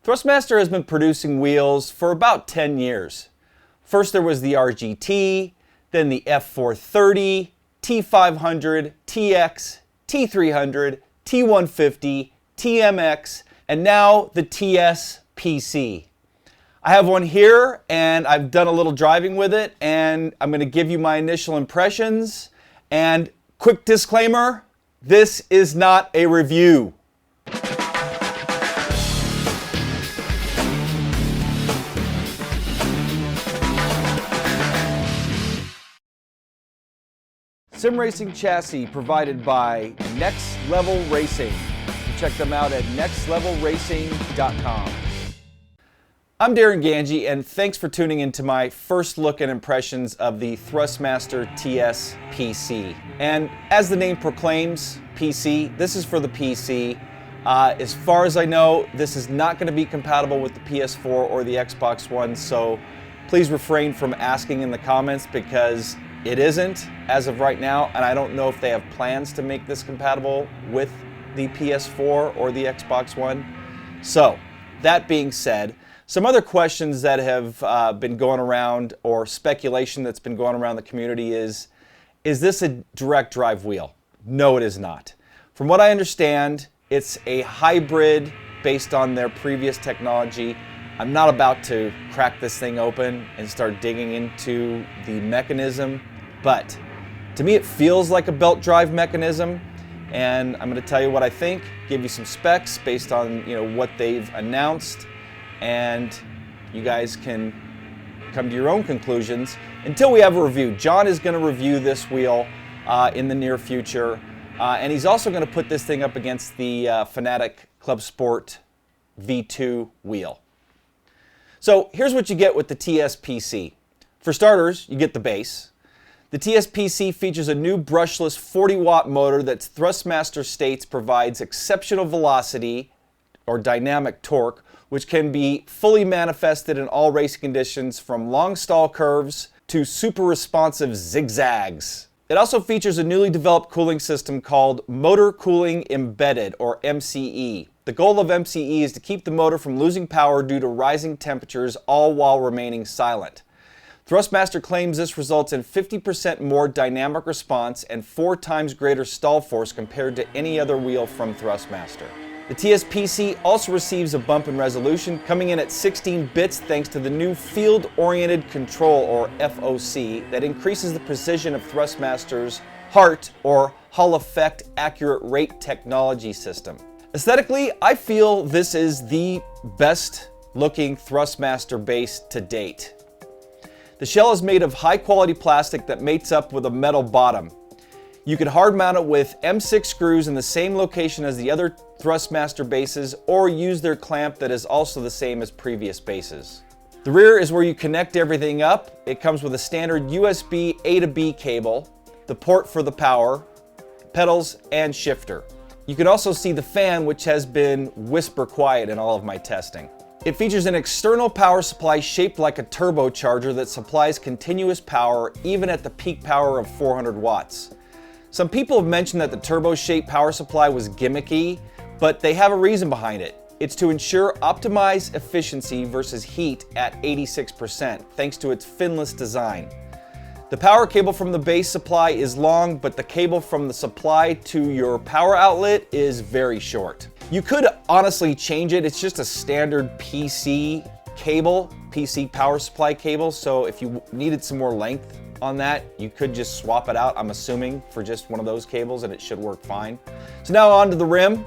Thrustmaster has been producing wheels for about 10 years. First there was the RGT, then the F430, T500, TX, T300, T150, TMX, and now the TS PC. I have one here and I've done a little driving with it, and I'm going to give you my initial impressions. And quick disclaimer, this is not a review. Sim racing chassis provided by Next Level Racing. You can check them out at nextlevelracing.com. I'm Darren Ganji, and thanks for tuning into my first look and impressions of the Thrustmaster TS PC. And as the name proclaims, PC, this is for the PC. As far as I know, this is not going to be compatible with the PS4 or the Xbox One, so please refrain from asking in the comments because it isn't as of right now, and I don't know if they have plans to make this compatible with the PS4 or the Xbox One. So, that being said, some other questions that have been going around, or speculation that's been going around the community is this a direct drive wheel? No, it is not. From what I understand, it's a hybrid based on their previous technology. I'm not about to crack this thing open and start digging into the mechanism, but to me it feels like a belt drive mechanism, and I'm going to tell you what I think, give you some specs based on what they've announced, and you guys can come to your own conclusions until we have a review. John is going to review this wheel in the near future, and he's also going to put this thing up against the Fanatec Club Sport V2 wheel. So here's what you get with the TS PC. For starters, you get the base. The TS PC features a new brushless 40-watt motor that Thrustmaster states provides exceptional velocity or dynamic torque, which can be fully manifested in all racing conditions from long stall curves to super responsive zigzags. It also features a newly developed cooling system called Motor Cooling Embedded, or MCE. The goal of MCE is to keep the motor from losing power due to rising temperatures, all while remaining silent. Thrustmaster claims this results in 50% more dynamic response and 4 times greater stall force compared to any other wheel from Thrustmaster. The TS PC also receives a bump in resolution, coming in at 16 bits thanks to the new Field-Oriented Control, or FOC, that increases the precision of Thrustmaster's HART, or Hall Effect Accurate Rate Technology system. Aesthetically, I feel this is the best looking Thrustmaster base to date. The shell is made of high quality plastic that mates up with a metal bottom. You can hard mount it with M6 screws in the same location as the other Thrustmaster bases, or use their clamp that is also the same as previous bases. The rear is where you connect everything up. It comes with a standard USB A to B cable, the port for the power, pedals, and shifter. You can also see the fan, which has been whisper quiet in all of my testing. It features an external power supply shaped like a turbocharger that supplies continuous power even at the peak power of 400 watts. Some people have mentioned that the turbo-shaped power supply was gimmicky, but they have a reason behind it. It's to ensure optimized efficiency versus heat at 86%, thanks to its finless design. The power cable from the base supply is long, but the cable from the supply to your power outlet is very short. You could honestly change it. It's just a standard PC cable, PC power supply cable, so if you needed some more length on that, you could just swap it out, I'm assuming, for just one of those cables, and it should work fine. So now on to the rim.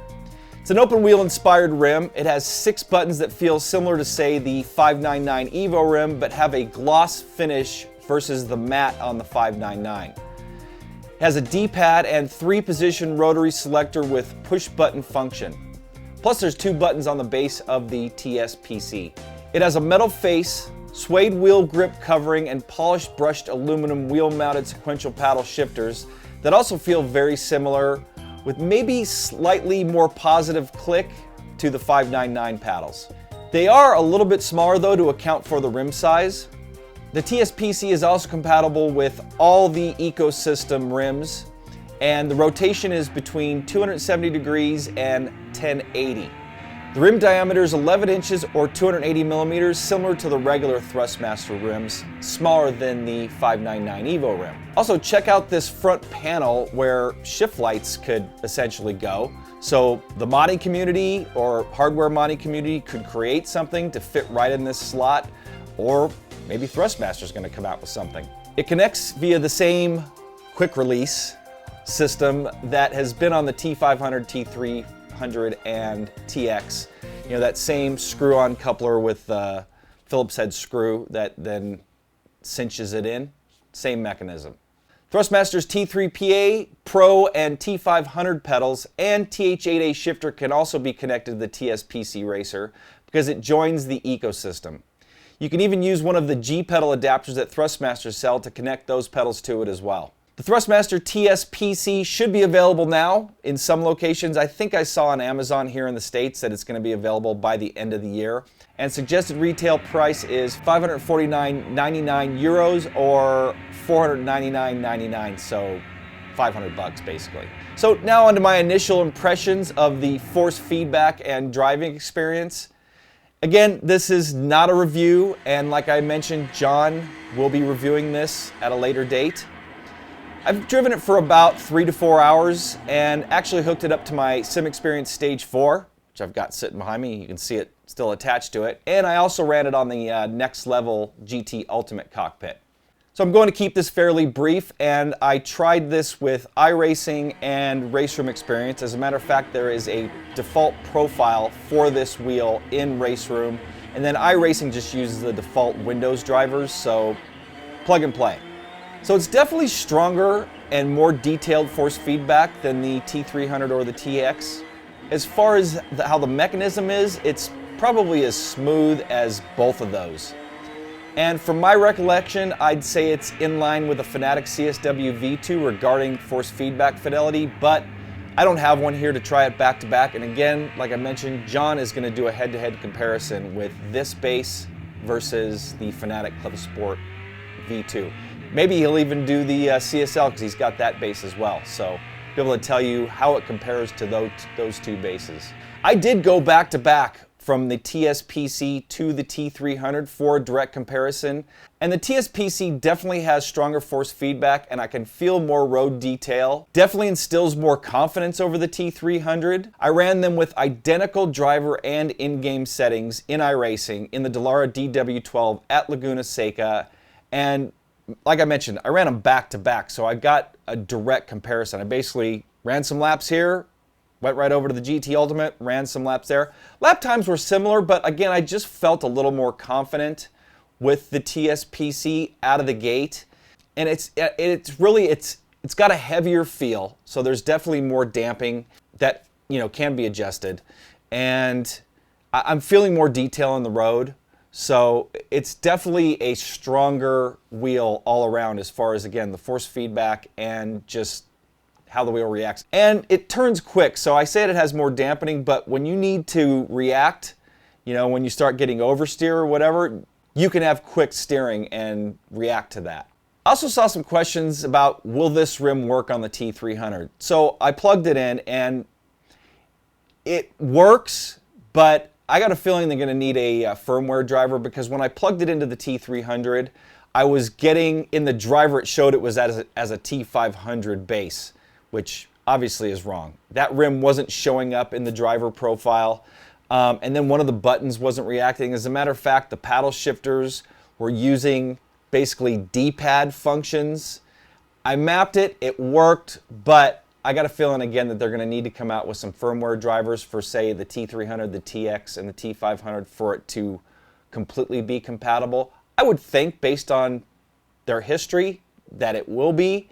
It's an open wheel inspired rim. It has 6 buttons that feel similar to, say, the 599 Evo rim, but have a gloss finish versus the matte on the 599. It has a D-pad and 3-position rotary selector with push button function. Plus there's 2 buttons on the base of the TS PC. It has a metal face, suede wheel grip covering, and polished brushed aluminum wheel-mounted sequential paddle shifters that also feel very similar, with maybe slightly more positive click to the 599 paddles. They are a little bit smaller though to account for the rim size. The TS PC is also compatible with all the ecosystem rims, and the rotation is between 270 degrees and 1080. The rim diameter is 11 inches or 280 millimeters, similar to the regular Thrustmaster rims, smaller than the 599 Evo rim. Also, check out this front panel where shift lights could essentially go. So the modding community or hardware modding community could create something to fit right in this slot, or maybe Thrustmaster's going to come out with something. It connects via the same quick release system that has been on the T500, T300, and TX. You know, that same screw-on coupler with Phillips head screw that then cinches it in. Same mechanism. Thrustmaster's T3PA, Pro, and T500 pedals and TH8A shifter can also be connected to the TSPC Racer because it joins the ecosystem. You can even use one of the G pedal adapters that Thrustmaster sell to connect those pedals to it as well. The Thrustmaster TSPC should be available now in some locations. I think I saw on Amazon here in the States that it's going to be available by the end of the year. And suggested retail price is €549.99 or $499.99, so $500 basically. So now onto my initial impressions of the force feedback and driving experience. Again, this is not a review, and like I mentioned, John will be reviewing this at a later date. I've driven it for about 3 to 4 hours and actually hooked it up to my Sim Experience Stage 4, which I've got sitting behind me. You can see it still attached to it. And I also ran it on the Next Level GT Ultimate cockpit. So I'm going to keep this fairly brief, and I tried this with iRacing and Race Room Experience. As a matter of fact, there is a default profile for this wheel in Race Room, and then iRacing just uses the default Windows drivers, so plug and play. So it's definitely stronger and more detailed force feedback than the T300 or the TX. As far as how the mechanism is, it's probably as smooth as both of those. And from my recollection, I'd say it's in line with a Fanatec CSW V2 regarding force feedback fidelity, but I don't have one here to try it back to back. And again, like I mentioned, John is going to do a head-to-head comparison with this base versus the Fanatec Club Sport V2. Maybe he'll even do the CSL because he's got that base as well. So be able to tell you how it compares to those two bases. I did go back to back from the TSPC to the T300 for a direct comparison, and the TSPC definitely has stronger force feedback and I can feel more road detail. Definitely instills more confidence over the T300. I ran them with identical driver and in-game settings in iRacing in the Dallara DW12 at Laguna Seca, and like I mentioned, I ran them back to back, so I got a direct comparison. I basically ran some laps here, went right over to the GT Ultimate, ran some laps there. Lap times were similar, but again, I just felt a little more confident with the TSPC out of the gate. And it's got a heavier feel, so there's definitely more damping that, you know, can be adjusted. And I'm feeling more detail on the road. So it's definitely a stronger wheel all around as far as, again, the force feedback and just how the wheel reacts. And it turns quick, so I said it has more dampening, but when you need to react, you know, when you start getting oversteer or whatever, you can have quick steering and react to that. I also saw some questions about, will this rim work on the T300? So I plugged it in and it works, but I got a feeling they're going to need a firmware driver, because when I plugged it into the T300, I was getting, in the driver it showed it was as a T500 base, which obviously is wrong. That rim wasn't showing up in the driver profile, and then one of the buttons wasn't reacting. As a matter of fact, the paddle shifters were using basically D-pad functions. I mapped it, it worked, but I got a feeling again that they're going to need to come out with some firmware drivers for, say, the T300, the TX, and the T500 for it to completely be compatible. I would think, based on their history, that it will be.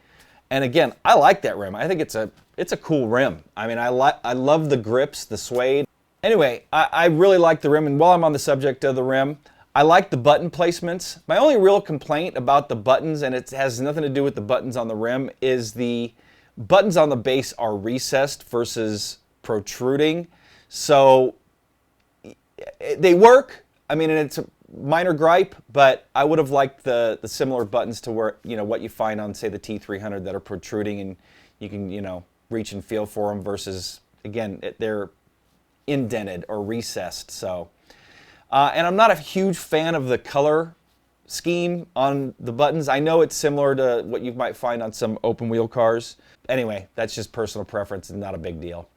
And again, I like that rim. I think it's a cool rim. I mean, I love the grips, the suede. Anyway, I really like the rim, and while I'm on the subject of the rim, I like the button placements. My only real complaint about the buttons, and it has nothing to do with the buttons on the rim, is the buttons on the base are recessed versus protruding. So they work. I mean, and it's a minor gripe, but I would have liked the similar buttons to where, you know, what you find on, say, the T300 that are protruding and you can, you know, reach and feel for them versus, again, they're indented or recessed. So, and I'm not a huge fan of the color scheme on the buttons. I know it's similar to what you might find on some open wheel cars. Anyway, that's just personal preference and not a big deal.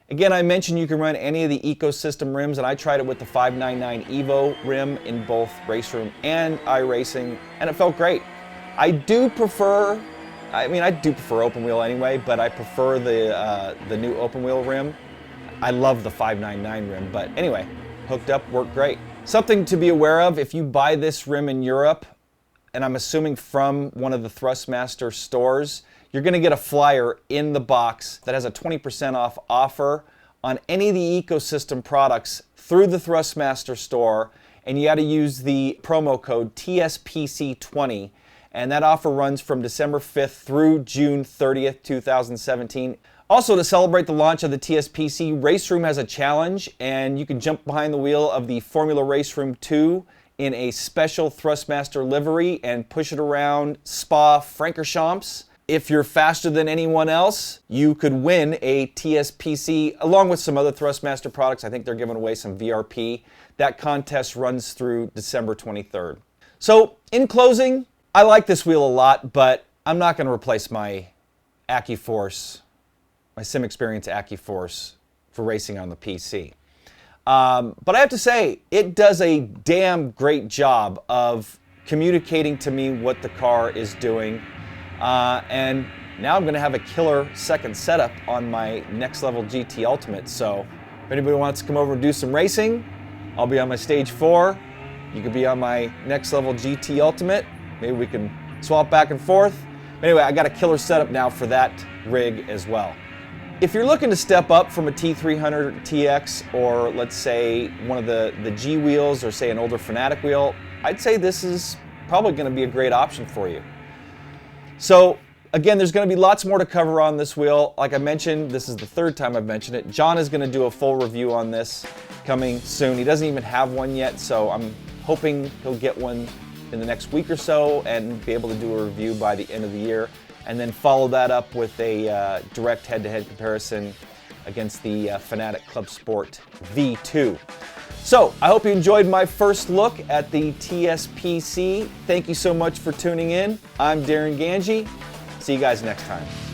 Again, I mentioned you can run any of the ecosystem rims, and I tried it with the 599 Evo rim in both Race Room and iRacing, and it felt great. I do prefer open wheel anyway, but I prefer the new open wheel rim. I love the 599 rim, but anyway, hooked up, worked great. Something to be aware of, if you buy this rim in Europe, and I'm assuming from one of the Thrustmaster stores, you're going to get a flyer in the box that has a 20% off offer on any of the ecosystem products through the Thrustmaster store, and you got to use the promo code TSPC20, and that offer runs from December 5th through June 30th, 2017. Also, to celebrate the launch of the TSPC, Race Room has a challenge, and you can jump behind the wheel of the Formula Race Room 2 in a special Thrustmaster livery and push it around Spa-Francorchamps. If you're faster than anyone else, you could win a TSPC along with some other Thrustmaster products. I think they're giving away some VRP. That contest runs through December 23rd. So, in closing, I like this wheel a lot, but I'm not going to replace my AccuForce, my Sim Experience AccuForce for racing on the PC. But I have to say, it does a damn great job of communicating to me what the car is doing. And now I'm going to have a killer second setup on my Next Level GT Ultimate. So if anybody wants to come over and do some racing, I'll be on my Stage 4. You could be on my Next Level GT Ultimate. Maybe we can swap back and forth. But anyway, I got a killer setup now for that rig as well. If you're looking to step up from a T300 TX, or let's say one of the G wheels, or say an older Fanatic wheel, I'd say this is probably going to be a great option for you. So again, there's going to be lots more to cover on this wheel. Like I mentioned, this is the third time I've mentioned it. John is going to do a full review on this coming soon. He doesn't even have one yet, so I'm hoping he'll get one in the next week or so and be able to do a review by the end of the year, and then follow that up with a direct head-to-head comparison against the Fanatic Club Sport V2. So, I hope you enjoyed my first look at the TSPC. Thank you so much for tuning in. I'm Darren Ganji. See you guys next time.